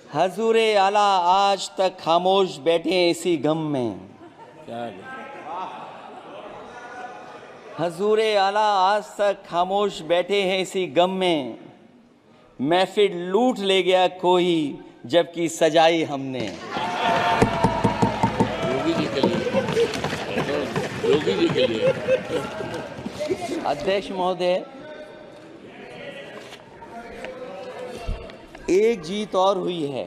हजूरे आला आज तक खामोश बैठे हैं इसी गम में। हजूरे आला आज तक खामोश बैठे हैं इसी गम में। महफिल लूट ले गया कोई जबकि सजाई हमने। योगी जी के लिए, योगी जी के लिए। अध्यक्ष महोदय, एक जीत और हुई है,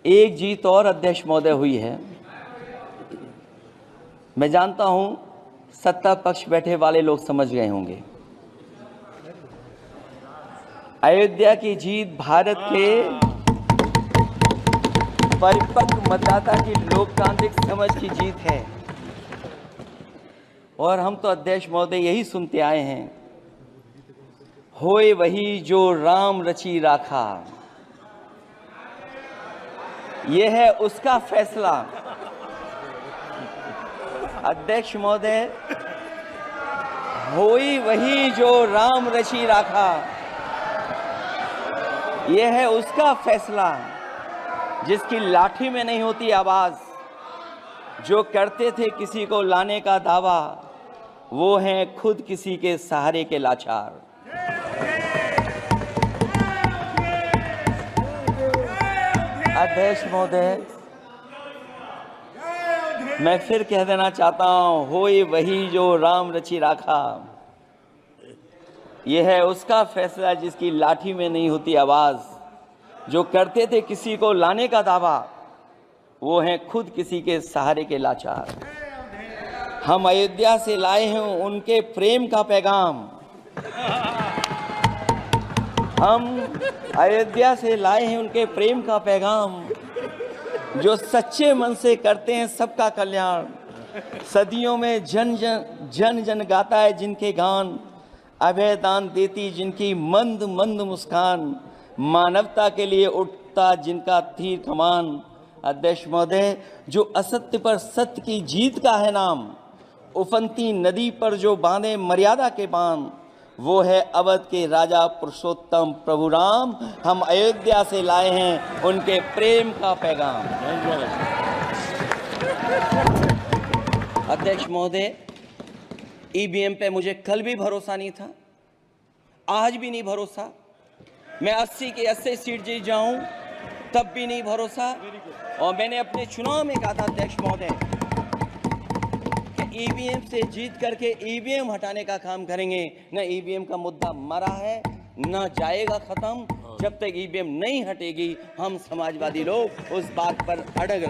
एक जीत और अध्यक्ष महोदय हुई है। मैं जानता हूं सत्ता पक्ष बैठे वाले लोग समझ गए होंगे। अयोध्या की जीत भारत के परिपक्व मतदाता की लोकतांत्रिक समझ की जीत है। और हम तो अध्यक्ष महोदय यही सुनते आए हैं, होए वही जो राम रची राखा। यह है उसका फैसला। अध्यक्ष महोदय, होई वही जो राम रची राखा, यह है उसका फैसला जिसकी लाठी में नहीं होती आवाज। जो करते थे किसी को लाने का दावा, वो हैं खुद किसी के सहारे के लाचार। अध्यक्ष महोदय, मैं फिर कह देना चाहता हूं, होए वही जो राम रची राखा। यह है उसका फैसला जिसकी लाठी में नहीं होती आवाज। जो करते थे किसी को लाने का दावा, वो हैं खुद किसी के सहारे के लाचार। हम अयोध्या से लाए हैं उनके प्रेम का पैगाम। हम अयोध्या से लाए हैं उनके प्रेम का पैगाम, जो सच्चे मन से करते हैं सबका कल्याण। सदियों में जन जन गाता है जिनके गान, अभय दान देती जिनकी मंद मंद मुस्कान। मानवता के लिए उठता जिनका तीर कमान। अध्यक्ष महोदय, जो असत्य पर सत्य की जीत का है नाम, उफनती नदी पर जो बांधे मर्यादा के बांध, वो है अवध के राजा पुरुषोत्तम प्रभु राम। हम अयोध्या से लाए हैं उनके प्रेम का पैगाम। अध्यक्ष महोदय, ईवीएम पे मुझे कल भी भरोसा नहीं था, आज भी नहीं भरोसा। मैं 80 की 80 सीट जीत जाऊं तब भी नहीं भरोसा। और मैंने अपने चुनाव में कहा था अध्यक्ष महोदय कि ईवीएम से जीत करके ईवीएम हटाने का काम करेंगे। न ईवीएम का मुद्दा मरा है, न जाएगा खत्म। जब तक ईवीएम नहीं हटेगी, हम समाजवादी लोग उस बात पर अड़ग रहेंगे।